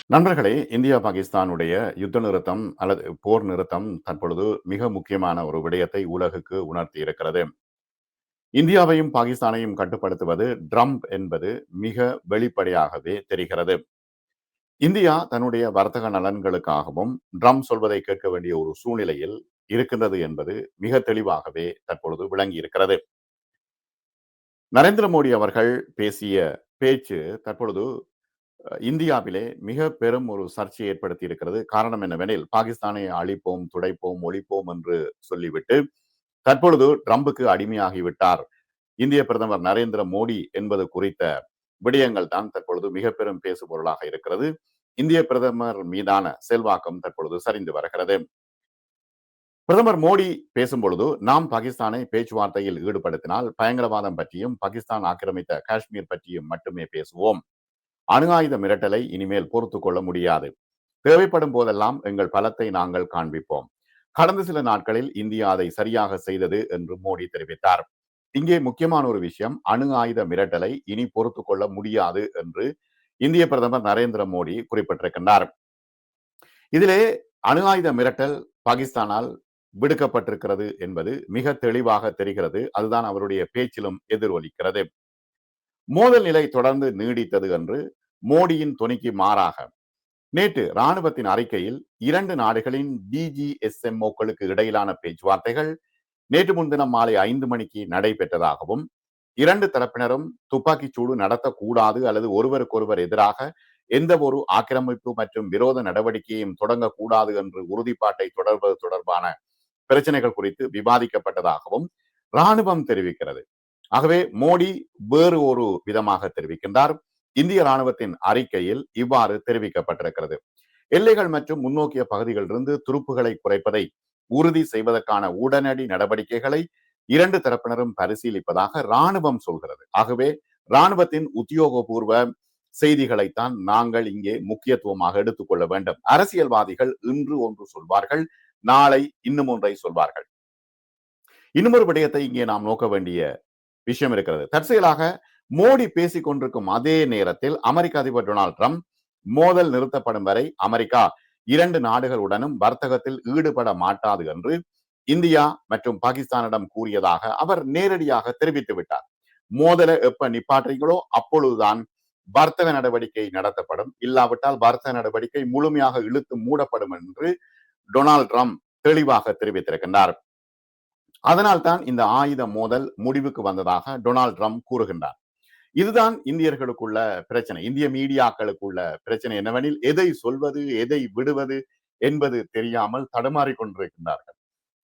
நண்பர்களே, இந்தியா பாகிஸ்தானுடைய யுத்த நிறுத்தம் அல்லது போர் நிறுத்தம் தற்பொழுது மிக முக்கியமான ஒரு விடயத்தை உலகுக்கு உணர்த்தி இருக்கிறது. இந்தியாவையும் பாகிஸ்தானையும் கட்டுப்படுத்துவது ட்ரம்ப் என்பது மிக வெளிப்படையாகவே தெரிகிறது. இந்தியா தன்னுடைய வர்த்தக நலன்களுக்காகவும் ட்ரம்ப் சொல்வதை கேட்க வேண்டிய ஒரு சூழ்நிலையில் இருக்கின்றது என்பது மிக தெளிவாகவே தற்பொழுது விளங்கி இருக்கிறது. நரேந்திர மோடி அவர்கள் பேசிய பேச்சு தற்பொழுது இந்தியாவிலே மிக பெரும் ஒரு சர்ச்சையை ஏற்படுத்தி இருக்கிறது. காரணம் என்னவெனில், பாகிஸ்தானை அழிப்போம், துடைப்போம், ஒழிப்போம் என்று சொல்லிவிட்டு தற்பொழுது ட்ரம்புக்கு அடிமையாகிவிட்டார் இந்திய பிரதமர் நரேந்திர மோடி என்பது குறித்த விடயங்கள் தான் தற்பொழுது மிக பெரும் பேசு பொருளாக இருக்கிறது. இந்திய பிரதமர் மீதான செல்வாக்கம் தற்பொழுது சரிந்து வருகிறது. பிரதமர் மோடி பேசும்பொழுது, நாம் பாகிஸ்தானை பேச்சுவார்த்தையில் ஈடுபடுத்தினால் பயங்கரவாதம் பற்றியும் பாகிஸ்தான் ஆக்கிரமித்த காஷ்மீர் பற்றியும் மட்டுமே பேசுவோம். அணு ஆயுத மிரட்டலை இனிமேல் பொறுத்துக் கொள்ள முடியாது. தேவைப்படும் போதெல்லாம் எங்கள் பலத்தை நாங்கள் காண்பிப்போம். கடந்த சில நாட்களில் இந்தியா அதை சரியாக செய்தது என்று மோடி தெரிவித்தார். இங்கே முக்கியமான ஒரு விஷயம், அணு ஆயுத மிரட்டலை இனி பொறுத்துக் கொள்ள முடியாது என்று இந்திய பிரதமர் நரேந்திர மோடி குறிப்பிட்டிருக்கின்றார். இதிலே அணு ஆயுத மிரட்டல் பாகிஸ்தானால் விடுக்கப்பட்டிருக்கிறது என்பது மிக தெளிவாக தெரிகிறது. அதுதான் அவருடைய பேச்சிலும் எதிரொலிக்கிறது. மோதல் நிலை தொடர்ந்து நீடித்தது என்று மோடியின் துணிக்கு மாறாக நேற்று ராணுவத்தின் அறிக்கையில் 2 நாடுகளின் டிஜிஎஸ்எம்ஓக்களுக்கு இடையிலான பேச்சுவார்த்தைகள் நேற்று முன்தினம் மாலை 5 மணிக்கு நடைபெற்றதாகவும் 2 தரப்பினரும் துப்பாக்கிச் சூடு நடத்தக்கூடாது அல்லது ஒருவருக்கொருவர் எதிராக எந்த ஒரு ஆக்கிரமிப்பு மற்றும் விரோத நடவடிக்கையும் தொடங்கக்கூடாது என்று உறுதிப்பாட்டை தொடர்வது தொடர்பான பிரச்சனைகள் குறித்து விவாதிக்கப்பட்டதாகவும் ராணுவம் தெரிவிக்கிறது. ஆகவே மோடி வேறு ஒரு விதமாக தெரிவிக்கின்றார். இந்திய ராணுவத்தின் அறிக்கையில் இவ்வாறு தெரிவிக்கப்பட்டிருக்கிறது. எல்லைகள் மற்றும் முன்னோக்கிய பகுதிகளிலிருந்து துருப்புகளை குறைப்பதை உறுதி செய்வதற்கான உடனடி நடவடிக்கைகளை 2 தரப்பினரும் பரிசீலிப்பதாக ராணுவம் சொல்கிறது. ஆகவே ராணுவத்தின் உத்தியோகபூர்வ செய்திகளைத்தான் நாங்கள் இங்கே முக்கியத்துவமாக எடுத்துக்கொள்ள வேண்டும். அரசியல்வாதிகள் இன்று ஒன்று சொல்வார்கள், நாளை இன்னும் ஒன்றை சொல்வார்கள். இன்னும் ஒரு விடயத்தை இங்கே நாம் நோக்க வேண்டிய விஷயம் இருக்கிறது. தற்செயலாக மோடி பேசிக் கொண்டிருக்கும் அதே நேரத்தில் அமெரிக்க அதிபர் டொனால்ட் ட்ரம்ப் மோதல் நிறுத்தப்படும் வரை அமெரிக்கா 2 நாடுகளுடனும் வர்த்தகத்தில் ஈடுபட மாட்டாது என்று இந்தியா மற்றும் பாகிஸ்தானிடம் கூறியதாக அவர் நேரடியாக தெரிவித்து விட்டார். மோதலை எப்ப நிப்பாட்டுறீங்களோ அப்பொழுதுதான் வர்த்தக நடவடிக்கை நடத்தப்படும், இல்லாவிட்டால் வர்த்தக நடவடிக்கை முழுமையாக இழுத்து மூடப்படும் என்று டொனால்ட் ட்ரம்ப் தெளிவாக தெரிவித்திருக்கின்றார். அதனால் தான் இந்த ஆயுத மோதல் முடிவுக்கு வந்ததாக டொனால்ட் ட்ரம்ப் கூறுகின்றார். இதுதான் இந்தியர்களுக்குள்ள பிரச்சனை, இந்திய மீடியாக்களுக்குள்ள பிரச்சனை என்னவெனில், எதை சொல்வது எதை விடுவது என்பது தெரியாமல் தடுமாறிக் கொண்டிருக்கின்றார்கள்.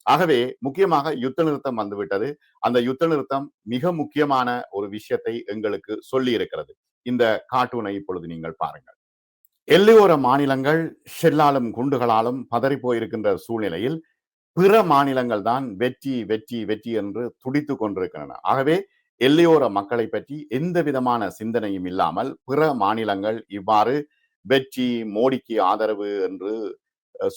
ஆகவே முக்கியமாக யுத்த நிறுத்தம் வந்துவிட்டது. அந்த யுத்த நிறுத்தம் மிக முக்கியமான ஒரு விஷயத்தை எங்களுக்கு சொல்லி இருக்கிறது. இந்த கார்ட்டூனை இப்பொழுது நீங்கள் பாருங்கள். எல்லையோர மாநிலங்கள் ஷெல்லாலும் குண்டுகளாலும் பதறி போயிருக்கின்ற சூழ்நிலையில் பிற மாநிலங்கள் தான் வெற்றி வெற்றி வெற்றி என்று துடித்துக் கொண்டிருக்கின்றன. ஆகவே எல்லையோர மக்களை பற்றி எந்த விதமான சிந்தனையும் இல்லாமல் பிற மாநிலங்கள் இவ்வாறு வெற்றி, மோடிக்கு ஆதரவு என்று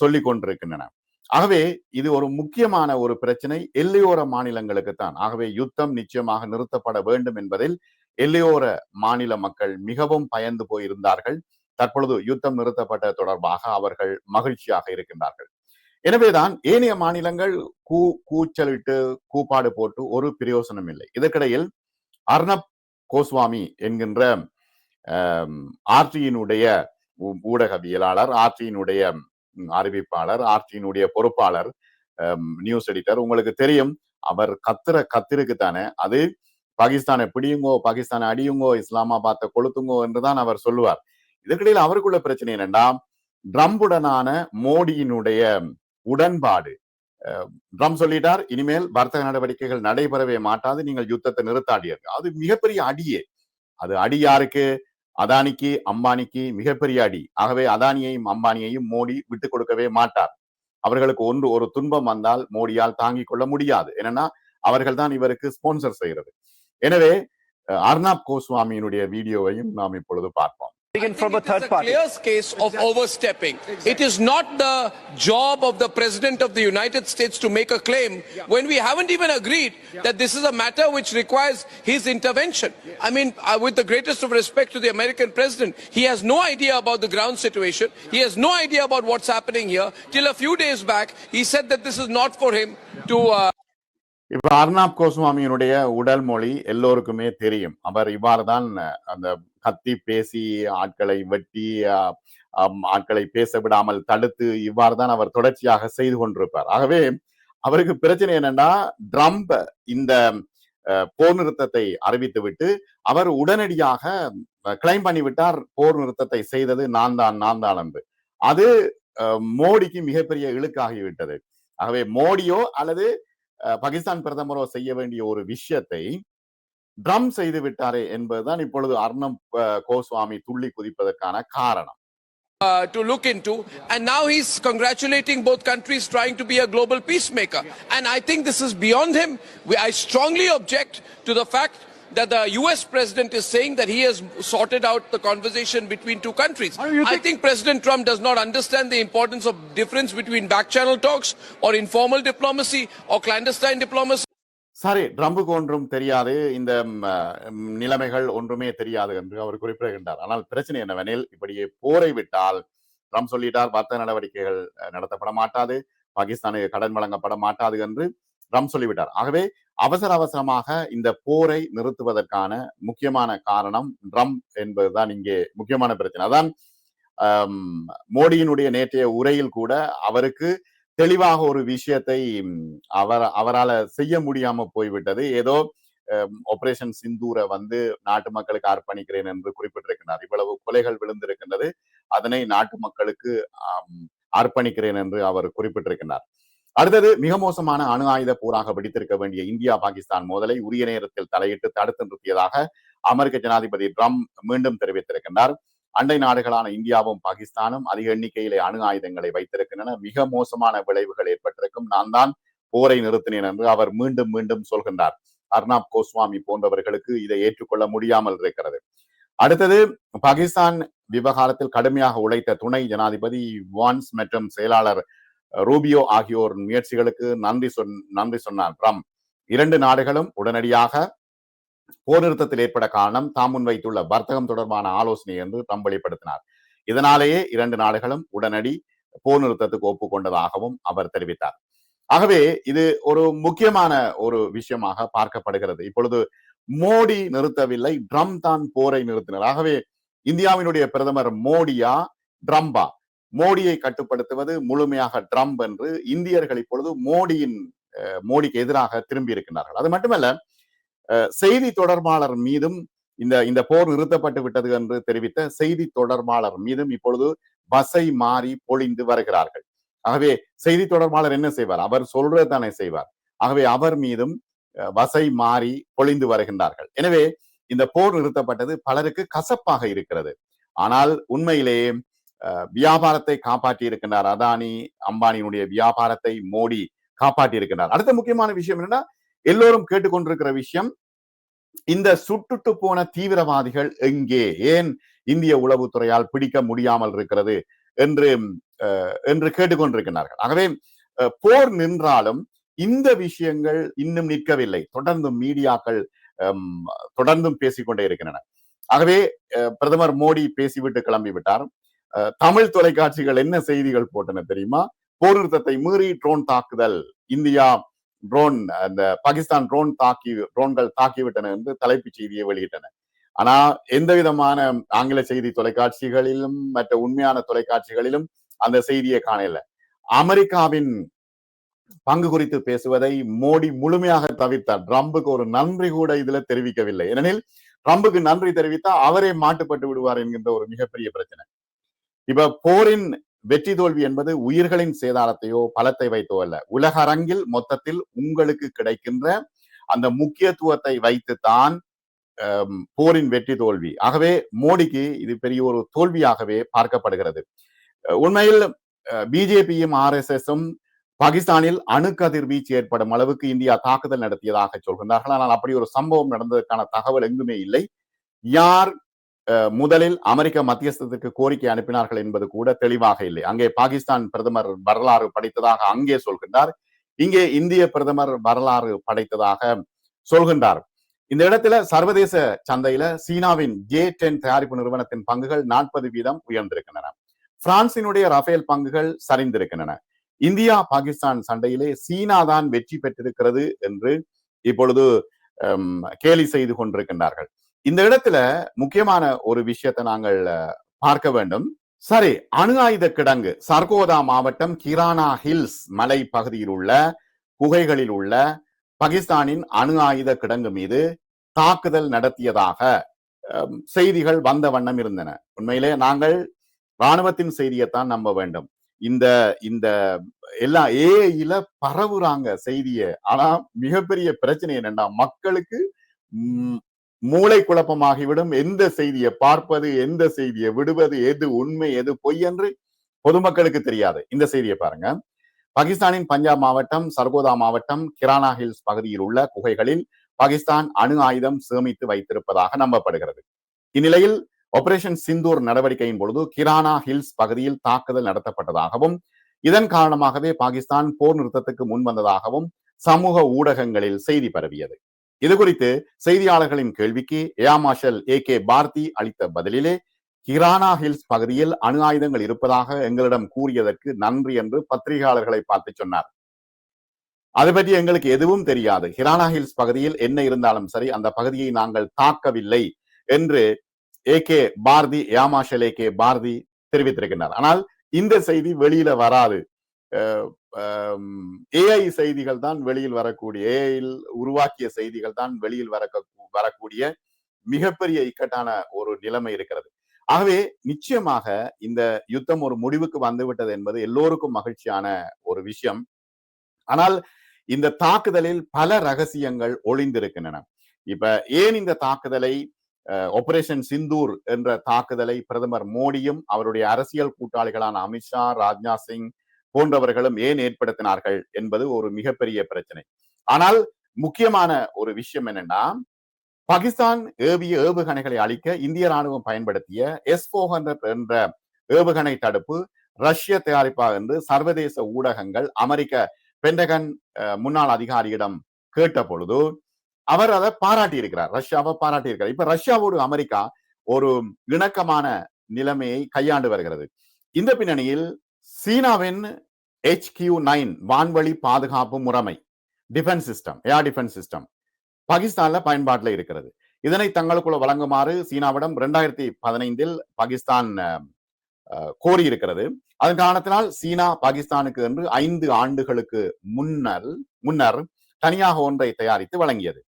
சொல்லிக் கொண்டிருக்கின்றன. ஆகவே இது ஒரு முக்கியமான ஒரு பிரச்சனை எல்லையோர மாநிலங்களுக்குத்தான். ஆகவே யுத்தம் நிச்சயமாக நிறுத்தப்பட வேண்டும் என்பதில் எல்லையோர மாநில மக்கள் மிகவும் பயந்து போயிருந்தார்கள். தற்பொழுது யுத்தம் நிறுத்தப்பட்ட தொடர்பாக அவர்கள் மகிழ்ச்சியாக இருக்கின்றார்கள். எனவேதான் ஏனைய மாநிலங்கள் கூச்சலிட்டு கூப்பாடு போட்டு ஒரு பிரயோசனம் இல்லை. இதற்கிடையில் அர்னப் கோஸ்வாமி என்கின்ற ஆர்டியினுடைய ஊடகவியலாளர், ஆர்டியினுடைய அறிவிப்பாளர், ஆர்டியினுடைய பொறுப்பாளர், நியூஸ் எடிட்டர், உங்களுக்கு தெரியும் அவர் கத்திருக்கு தானே, அது பாகிஸ்தானை பிடியுங்கோ, பாகிஸ்தானை அடியுங்கோ, இஸ்லாமாபாத்தை கொளுத்துங்கோ என்றுதான் அவர் சொல்லுவார். இதற்கிடையில் அவருக்குள்ள பிரச்சனை என்னன்னா, ட்ரம்புடனான மோடியினுடைய உடன்பாடு. ட்ரம்ப் சொல்லிட்டார், இனிமேல் வர்த்தக நடவடிக்கைகள் நடைபெறவே மாட்டாது, நீங்கள் யுத்தத்தை நிறுத்தாடியீர்கள். அது மிகப்பெரிய அடியே. அது அடி யாருக்கு? அதானிக்கு, அம்பானிக்கு மிகப்பெரிய அடி. ஆகவே அதானியையும் அம்பானியையும் மோடி விட்டுக் கொடுக்கவே மாட்டார். அவர்களுக்கு ஒரு துன்பம் வந்தால் மோடியால் தாங்கிக் கொள்ள முடியாது. ஏன்னா அவர்கள் தான் இவருக்கு ஸ்பான்சர் செய்கிறது. எனவே அர்னாப் கோஸ்வாமியினுடைய வீடியோவையும் நாம் இப்பொழுது பார்ப்போம். from a third party. Clear case of overstepping. It is not the job of the President of the United States to make a claim when we haven't even agreed that this is a matter which requires his intervention. I mean, with the greatest of respect to the American President, he has no idea about the ground situation. He has no idea about what's happening here. Till a few days back, he said that this is not for him to... இப்ப அர்னாப் கோஸ்வாமியினுடைய உடல் மொழி எல்லோருக்குமே தெரியும். அவர் இவ்வாறு தான் அந்த கத்தி பேசி ஆட்களை வெட்டி ஆட்களை பேச விடாமல் தடுத்து இவ்வாறு தான் அவர் தொடர்ச்சியாக செய்து கொண்டிருப்பார். ஆகவே அவருக்கு பிரச்சனை என்னன்னா, ட்ரம்ப் இந்த போர் நிறுத்தத்தை அறிவித்துவிட்டு அவர் உடனடியாக கிளைம் பண்ணிவிட்டார், போர் நிறுத்தத்தை செய்தது நான் தான் என்று. அது மோடிக்கு மிகப்பெரிய இழுக்காகிவிட்டது. ஆகவே மோடியோ அல்லது பாகிஸ்தான் பிரதமரோ செய்ய வேண்டிய ஒரு விஷயத்தை ட்ரம்ப் செய்து விட்டாரே என்பதுதான் இப்பொழுது அர்னாப் கோஸ்வாமி துள்ளி குதிப்பதற்கான காரணம். To look into, and now he's congratulating both countries trying to be a global peacemaker, and I think this is beyond him. I strongly object to the fact that the US president is saying that he has sorted out the conversation between two countries. I think President Trump does not understand the importance of difference between back channel talks or informal diplomacy or clandestine diplomacy. சரி, ட்ரம்புக்கு ஒன்றும் தெரியாது, இந்த நிலைமைகள் ஒன்றுமே தெரியாது என்று அவர் குறிப்பிடுகின்றார். ஆனால் பிரச்சனை என்னவெனில், இப்படியே போரை விட்டால் ட்ரம்ப் சொல்லிட்டார், வர்த்தக நடவடிக்கைகள் நடத்தப்பட மாட்டாது, பாகிஸ்தானுக்கு கடன் வழங்கப்பட மாட்டாது என்று ட்ரம்ப் சொல்லிவிட்டார். ஆகவே அவசரமாக இந்த போரை நிறுத்துவதற்கான முக்கியமான காரணம் ட்ரம்ப் என்பதுதான் இங்கே முக்கியமான பிரச்சனை. அதான் மோடியினுடைய நேற்றைய உரையில் கூட அவருக்கு தெளிவாக ஒரு விஷயத்தை அவரால் செய்ய முடியாம போய்விட்டது. ஏதோ ஆபரேஷன் சிந்தூரை நாட்டு மக்களுக்கு அர்ப்பணிக்கிறேன் என்று குறிப்பிட்டிருக்கிறார். இவ்வளவு கொலைகள் விழுந்திருக்கின்றது, அதனை நாட்டு மக்களுக்கு அர்ப்பணிக்கிறேன் என்று அவர் குறிப்பிட்டிருக்கிறார். அடுத்தது, மிக மோசமான அணு ஆயுத போராக வெடித்திருக்க வேண்டிய இந்தியா பாகிஸ்தான் மோதலை உரிய நேரத்தில் தலையிட்டு தடுத்து நிறுத்தியதாக அமெரிக்க ஜனாதிபதி ட்ரம்ப் மீண்டும் தெரிவித்திருக்கின்றார். அண்டை நாடுகளான இந்தியாவும் பாகிஸ்தானும் அதிக எண்ணிக்கையிலே அணு ஆயுதங்களை வைத்திருக்கின்றன, மிக மோசமான விளைவுகள் ஏற்பட்டிருக்கும், நான் தான் போரை நிறுத்தினேன் என்று அவர் மீண்டும் சொல்கின்றார். அர்னாப் கோஸ்வாமி போன்றவர்களுக்கு இதை ஏற்றுக்கொள்ள முடியாமல் இருக்கிறது. அடுத்தது, பாகிஸ்தான் விவகாரத்தில் கடுமையாக உழைத்த துணை ஜனாதிபதி வான்ஸ் மற்றும் செயலாளர் ரூபியோ ஆகியோர் முயற்சிகளுக்கு நன்றி சொன்னார் ட்ரம்ப். இரண்டு நாடுகளும் உடனடியாக போர் நிறுத்தத்தில் ஏற்பட காரணம் தாம் முன்வைத்துள்ள வர்த்தகம் தொடர்பான ஆலோசனை என்று ட்ரம்ப் வெளிப்படுத்தினார். இதனாலேயே இரண்டு நாடுகளும் உடனடி போர் நிறுத்தத்துக்கு ஒப்புக்கொண்டதாகவும் அவர் தெரிவித்தார். ஆகவே இது ஒரு முக்கியமான ஒரு விஷயமாக பார்க்கப்படுகிறது. இப்பொழுது மோடி நிறுத்தவில்லை, ட்ரம்ப் தான் போரை நிறுத்தினார். ஆகவே இந்தியாவினுடைய பிரதமர் மோடியா ட்ரம்பா? மோடியை கட்டுப்படுத்துவது முழுமையாக ட்ரம்ப் என்று இந்தியர்கள் இப்பொழுது மோடிக்கு எதிராக திரும்பி இருக்கின்றார்கள். அது மட்டுமல்ல, செய்தி தொடர்பாளர் மீதும் இந்த போர் நிறுத்தப்பட்டு விட்டது என்று தெரிவித்த செய்தி தொடர்பாளர் மீதும் இப்பொழுது பசை மாறி பொழிந்து வருகிறார்கள். ஆகவே செய்தி தொடர்பாளர் என்ன செய்வார்? அவர் சொல்றதானே செய்வார். ஆகவே அவர் மீதும் வசை மாறி பொழிந்து வருகின்றார்கள். எனவே இந்த போர் நிறுத்தப்பட்டது பலருக்கு கசப்பாக இருக்கிறது. ஆனால் உண்மையிலேயே வியாபாரத்தை காப்பாற்றி இருக்கின்றார். அதானி அம்பானியினுடைய வியாபாரத்தை மோடி காப்பாற்றி இருக்கின்றார். அடுத்த முக்கியமான விஷயம் என்னன்னா, எல்லோரும் கேட்டுக்கொண்டிருக்கிற விஷயம், இந்த சுட்டுட்டு போன தீவிரவாதிகள் எங்கே, ஏன் இந்திய உளவுத்துறையால் பிடிக்க முடியாமல் இருக்கிறது என்று கேட்டுக்கொண்டிருக்கிறார்கள். ஆகவே போர் நின்றாலும் இந்த விஷயங்கள் இன்னும் நிற்கவில்லை. தொடர்ந்து மீடியாக்கள் தொடர்ந்தும் பேசிக்கொண்டே இருக்கின்றன. ஆகவே பிரதமர் மோடி பேசிவிட்டு கிளம்பிவிட்டார். தமிழ் தொலைக்காட்சிகள் என்ன செய்திகள் போட்டன தெரியுமா? போர் நிறுத்தத்தை மீறி ட்ரோன் தாக்குதல், இந்தியா அந்த பாகிஸ்தான் ட்ரோன்கள் தாக்கிவிட்டன என்று தலைப்புச் செய்தியை வெளியிட்டன. ஆனா எந்த விதமான ஆங்கில செய்தி தொலைக்காட்சிகளிலும் மற்ற உண்மையான தொலைக்காட்சிகளிலும் அந்த செய்தியை காணல. அமெரிக்காவின் பங்கு குறித்து பேசுவதை மோடி முழுமையாக தவிர்த்தார். ட்ரம்புக்கு ஒரு நன்றி கூட இதுல தெரிவிக்கவில்லை. ஏனெனில் ட்ரம்புக்கு நன்றி தெரிவித்தா அவரே மாட்டுப்பட்டு விடுவார் என்கின்ற ஒரு மிகப்பெரிய பிரச்சனை. இப்ப போரின் வெற்றி தோல்வி என்பது உயிர்களின் சேதாரத்தையோ பலத்தை வைத்தோ அல்ல. உலக அரங்கில் மொத்தத்தில் உங்களுக்கு கிடைக்கின்ற அந்த முக்கியத்துவத்தை வைத்துத்தான் போரின் வெற்றி தோல்வி. ஆகவே மோடிக்கு இது பெரிய ஒரு தோல்வியாகவே பார்க்கப்படுகிறது. உண்மையில் பிஜேபியும் RSSம் பாகிஸ்தானில் அணுக்கதிர்வீச்சு ஏற்படும் அளவுக்கு இந்தியா தாக்குதல் நடத்தியதாக சொல்கின்றார்கள். ஆனால் அப்படி ஒரு சம்பவம் நடந்ததற்கான தகவல் எங்குமே இல்லை. யார் முதலில் அமெரிக்க மத்தியஸ்தத்துக்கு கோரிக்கை அனுப்பினார்கள் என்பது கூட தெளிவாக இல்லை. அங்கே பாகிஸ்தான் பிரதமர் வரலாறு படைத்ததாக அங்கே சொல்கின்றார், இங்கே இந்திய பிரதமர் வரலாறு படைத்ததாக சொல்கின்றார். இந்த இடத்துல சர்வதேச சந்தையில சீனாவின் J10 தயாரிப்பு நிறுவனத்தின் பங்குகள் 40% உயர்ந்திருக்கின்றன. பிரான்சினுடைய ரஃபேல் பங்குகள் சரிந்திருக்கின்றன. இந்தியா பாகிஸ்தான் சண்டையிலே சீனா தான் வெற்றி பெற்றிருக்கிறது என்று இப்பொழுது கேலி செய்து கொண்டிருக்கின்றார்கள். இந்த இடத்துல முக்கியமான ஒரு விஷயத்தை நாங்கள் பார்க்க வேண்டும். சரி, அணு ஆயுத கிடங்கு சர்கோதா மாவட்டம் கிரானா ஹில்ஸ் மலை பகுதியில் உள்ள குகைகளில் உள்ள பாகிஸ்தானின் அணு ஆயுத கிடங்கு மீது தாக்குதல் நடத்தியதாக செய்திகள் வந்த வண்ணம் இருந்தன. உண்மையிலே நாங்கள் ராணுவத்தின் செய்தியைத்தான் நம்ப வேண்டும். இந்த இந்த எல்லா ஏஐல பரவுறாங்க செய்திய. ஆனா மிகப்பெரிய பிரச்சனை என்னன்னா, மக்களுக்கு மூளை குழப்பமாகிவிடும். எந்த செய்தியை பார்ப்பது, எந்த செய்தியை விடுவது, எது உண்மை எது பொய் என்று பொதுமக்களுக்கு தெரியாது. இந்த செய்தியை பாருங்க. பாகிஸ்தானின் பஞ்சாப் மாவட்டம், சர்கோதா மாவட்டம், கிரானா ஹில்ஸ் பகுதியில் உள்ள குகைகளில் பாகிஸ்தான் அணு ஆயுதம் சேமித்து வைத்திருப்பதாக நம்பப்படுகிறது. இந்நிலையில் ஆபரேஷன் சிந்தூர் நடவடிக்கையின் பொழுது கிரானா ஹில்ஸ் பகுதியில் தாக்குதல் நடத்தப்பட்டதாகவும் இதன் காரணமாகவே பாகிஸ்தான் போர் நிறுத்தத்துக்கு முன் வந்ததாகவும் சமூக ஊடகங்களில் செய்தி பரவியது. இது குறித்து செய்தியாளர்களின் கேள்விக்கு ஏர் மார்ஷல் AK பாரதி அளித்த பதிலிலே, கிரானா ஹில்ஸ் பகுதியில் அணு ஆயுதங்கள் இருப்பதாக எங்களிடம் கூறியதற்கு நன்றி என்று பத்திரிகையாளர்களை பார்த்து சொன்னார். அது பற்றி எங்களுக்கு எதுவும் தெரியாது. கிரானா ஹில்ஸ் பகுதியில் என்ன இருந்தாலும் சரி, அந்த பகுதியை நாங்கள் தாக்கவில்லை என்று AK Bharathi, air marshal AK Bharathi தெரிவித்திருக்கிறார். ஆனால் இந்த செய்தி வெளியில வராது. ஏஐ செய்திகள் தான் வெளியில் வரக்கூடிய, ஏஐயில் உருவாக்கிய செய்திகள் தான் வெளியில் வரக்கூடிய மிகப்பெரிய இக்கட்டான ஒரு நிலைமை இருக்கிறது. ஆகவே நிச்சயமாக இந்த யுத்தம் ஒரு முடிவுக்கு வந்துவிட்டது என்பது எல்லோருக்கும் மகிழ்ச்சியான ஒரு விஷயம். ஆனால் இந்த தாக்குதலில் பல ரகசியங்கள் ஒளிந்திருக்கின்றன. இப்ப ஏன் இந்த தாக்குதலை, ஆபரேஷன் சிந்தூர் என்ற தாக்குதலை பிரதமர் மோடியும் அவருடைய அரசியல் கூட்டாளிகளான அமித்ஷா, ராஜ்நாத் சிங் போன்றவர்களும் ஏன் ஏற்படுத்தினார்கள் என்பது ஒரு மிகப்பெரிய பிரச்சனை. ஆனால் முக்கியமான ஒரு விஷயம் என்னன்னா, பாகிஸ்தான் ஏவிய ஏவுகணைகளை அழிக்க இந்திய ராணுவம் பயன்படுத்திய S-400 என்ற ஏவுகணை தடுப்பு ரஷ்ய தயாரிப்பா என்று சர்வதேச ஊடகங்கள் அமெரிக்க பென்டகன் முன்னாள் அதிகாரியிடம் கேட்ட பொழுது அவர் அதை பாராட்டி இருக்கிறார். ரஷ்யாவை பாராட்டி இருக்கிறார். இப்ப ரஷ்யாவோடு அமெரிக்கா ஒரு இணக்கமான நிலைமையை கையாண்டு வருகிறது. இந்த பின்னணியில் சீனாவின் HQ-9 வான்வழி பாதுகாப்பு முறைமை, defence system, air defence system பாகிஸ்தான்ல பயன்பாட்டில் இருக்கிறது. இதனை தங்களுக்குள்ள வழங்குமாறு சீனாவிடம் 2015 பாகிஸ்தான் கோரியிருக்கிறது. அதன் காரணத்தினால் சீனா பாகிஸ்தானுக்கு என்று 5 ஆண்டுகளுக்கு முன்னர் தனியாக ஒன்றை தயாரித்து வழங்கியது.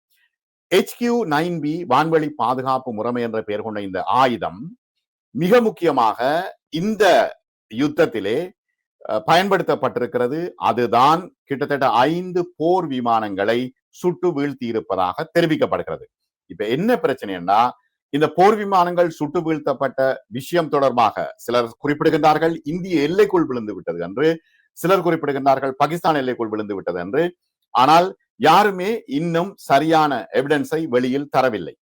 HQ-9B வான்வழி பாதுகாப்பு முறைமை என்ற பெயர் கொண்ட இந்த ஆயுதம் மிக முக்கியமாக இந்த யுத்தத்திலே பயன்படுத்தப்பட்டிருக்கிறது. அதுதான் கிட்டத்தட்ட 5 போர் விமானங்களை சுட்டு வீழ்த்தி இருப்பதாக தெரிவிக்கப்படுகிறது. இப்ப என்ன பிரச்சனைன்னா, இந்த போர் விமானங்கள் சுட்டு வீழ்த்தப்பட்ட விஷயம் தொடர்பாக சிலர் குறிப்பிடுகின்றார்கள் இந்திய எல்லைக்குள் விழுந்து விட்டது என்று, சிலர் குறிப்பிடுகின்றார்கள் பாகிஸ்தான் எல்லைக்குள் விழுந்து விட்டது என்று. ஆனால் யாருமே இன்னும் சரியான எவிடன்ஸை வெளியில் தரவில்லை.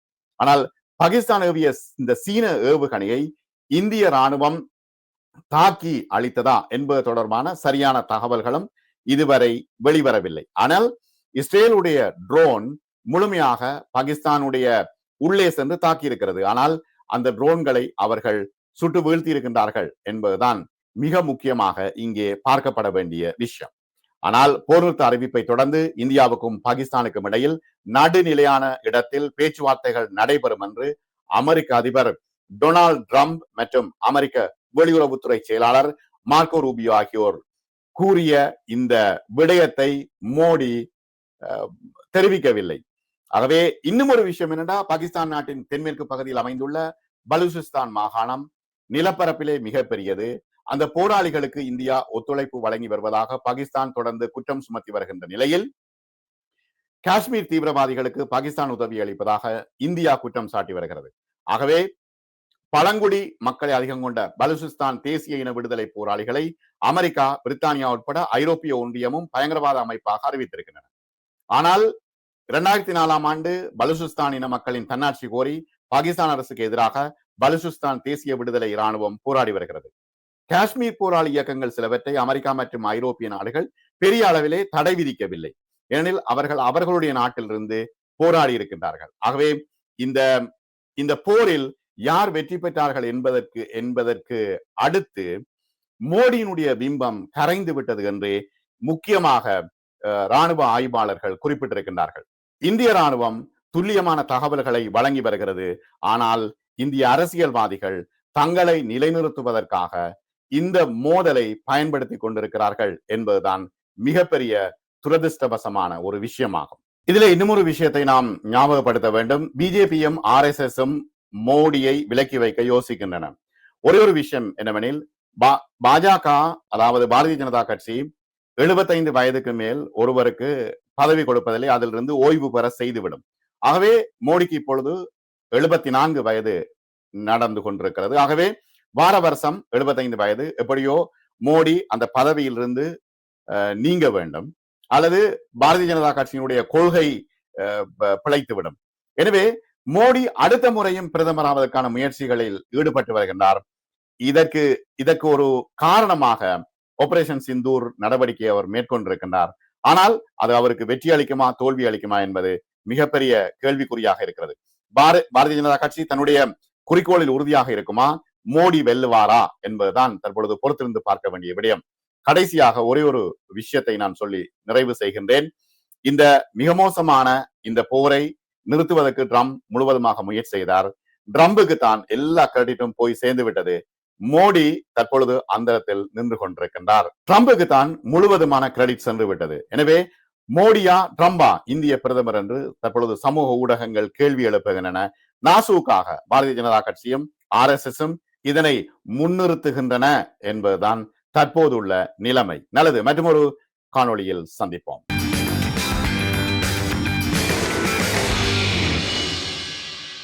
ஆனால் பாகிஸ்தான் ஏவிய இந்த சீன ஏவுகணையை இந்திய ராணுவம் தாக்கி அளித்ததா என்பது தொடர்பான சரியான தகவல்களும் இதுவரை வெளிவரவில்லை. ஆனால் இஸ்ரேலுடைய ட்ரோன் முழுமையாக பாகிஸ்தானுடைய உள்ளே சென்று தாக்கி இருக்கிறது. ஆனால் அந்த ட்ரோன்களை அவர்கள் சுட்டு வீழ்த்தி இருக்கின்றார்கள் என்பதுதான் மிக முக்கியமாக இங்கே பார்க்கப்பட வேண்டிய விஷயம். ஆனால் போர் நிறுத்த அறிவிப்பை தொடர்ந்து இந்தியாவுக்கும் பாகிஸ்தானுக்கும் இடையில் நடுநிலையான இடத்தில் பேச்சுவார்த்தைகள் நடைபெறும் என்று அமெரிக்க அதிபர் டொனால்ட் ட்ரம்ப் மற்றும் அமெரிக்க வெளியுறவுத்துறை செயலாளர் மார்க்கோ ரூபியோ ஆகியோர் கூறிய இந்த விடயத்தை மோடி தெரிவிக்கவில்லை. ஆகவே இன்னும் ஒரு விஷயம் என்னன்னா, பாகிஸ்தான் நாட்டின் தென்மேற்கு பகுதியில் அமைந்துள்ள பலூசிஸ்தான் மாகாணம் நிலப்பரப்பிலே மிகப்பெரியது. அந்த போராளிகளுக்கு இந்தியா ஒத்துழைப்பு வழங்கி வருவதாக பாகிஸ்தான் தொடர்ந்து குற்றம் சுமத்தி வருகின்ற நிலையில், காஷ்மீர் தீவிரவாதிகளுக்கு பாகிஸ்தான் உதவி அளிப்பதாக இந்தியா குற்றம் சாட்டி வருகிறது. ஆகவே பழங்குடி மக்களை அதிகம் கொண்ட பலூசிஸ்தான் தேசிய இன விடுதலை போராளிகளை அமெரிக்கா, பிரித்தானியா உட்பட ஐரோப்பிய ஒன்றியமும் பயங்கரவாத அமைப்பாக அறிவித்திருக்கின்றன. ஆனால் 2004 பலூசிஸ்தான் இன மக்களின் தன்னாட்சி கோரி பாகிஸ்தான் அரசுக்கு எதிராக பலுசிஸ்தான் தேசிய விடுதலை இராணுவம் போராடி வருகிறது. காஷ்மீர் போராளி இயக்கங்கள் சிலவற்றை அமெரிக்கா மற்றும் ஐரோப்பிய நாடுகள் பெரிய அளவிலே தடை விதிக்கவில்லை. ஏனெனில் அவர்கள் அவர்களுடைய நாட்டிலிருந்து போராடி இருக்கின்றார்கள். ஆகவே இந்த இந்த போரில் யார் வெற்றி பெற்றார்கள் என்பதற்கு அடுத்து மோடியினுடைய பிம்பம் கரைந்து விட்டது என்று முக்கியமாக ராணுவ ஆய்வாளர்கள் குறிப்பிட்டிருக்கின்றார்கள். இந்திய ராணுவம் துல்லியமான தகவல்களை வழங்கி வருகிறது. ஆனால் இந்திய அரசியல்வாதிகள் தங்களை நிலைநிறுத்துவதற்காக இந்த மோதலை பயன்படுத்தி கொண்டிருக்கிறார்கள் என்பதுதான் மிகப்பெரிய துரதிருஷ்டவசமான ஒரு விஷயமாகும். இதுல இன்னும் ஒரு விஷயத்தை நாம் ஞாபகப்படுத்த வேண்டும். பிஜேபியும் RSSம் மோடியை விலக்கி வைக்க யோசிக்கின்றன. ஒரே ஒரு விஷயம் என்னவெனில், பாஜக அதாவது பாரதிய ஜனதா கட்சி 75 வயதுக்கு மேல் ஒருவருக்கு பதவி கொடுப்பதில்லை, அதிலிருந்து ஓய்வு பெற செய்துவிடும். ஆகவே மோடிக்கு இப்பொழுது 74 வயது நடந்து கொண்டிருக்கிறது. ஆகவே வார வருஷம் 75 வயது எப்படியோ மோடி அந்த பதவியிலிருந்து நீங்க வேண்டும், அல்லது பாரதிய ஜனதா கட்சியினுடைய கொள்கை பிழைத்துவிடும். எனவே மோடி அடுத்த முறையும் பிரதமராவதற்கான முயற்சிகளில் ஈடுபட்டு வருகின்றார். இதற்கு ஒரு காரணமாக ஆபரேஷன் சிந்தூர் நடவடிக்கையை அவர் மேற்கொண்டிருக்கின்றார். ஆனால் அது அவருக்கு வெற்றி அளிக்குமா தோல்வி அளிக்குமா என்பது மிகப்பெரிய கேள்விக்குறியாக இருக்கிறது. பாரதிய ஜனதா கட்சி தன்னுடைய குறிக்கோளில் உறுதியாக இருக்குமா, மோடி வெல்லுவாரா என்பதுதான் தற்பொழுது பொறுத்திருந்து பார்க்க வேண்டிய விடயம். கடைசியாக ஒரே ஒரு விஷயத்தை நான் சொல்லி நிறைவு செய்கின்றேன். இந்த மிக மோசமான இந்த போரை நிறுத்துவதற்கு ட்ரம்ப் முழுவதுமாக முயற்சி செய்தார். ட்ரம்புக்கு தான் எல்லா கிரெடிட்டும் போய் சேர்ந்து விட்டது. மோடி தற்பொழுது அந்தரத்தில் நின்று கொண்டிருக்கின்றார். ட்ரம்புக்கு தான் முழுவதுமான கிரெடிட் சென்று விட்டது. எனவே மோடியா ட்ரம்பா இந்திய பிரதமர் என்று தற்பொழுது சமூக ஊடகங்கள் கேள்வி எழுப்புகின்றன. நாசூக்காக பாரதிய ஜனதா கட்சியும் RSSம் இதனை முன்னிறுத்துகின்றன என்பதுதான் தற்போதுள்ள நிலைமை. நல்லது, மற்றொரு காணொளியில் சந்திப்போம்.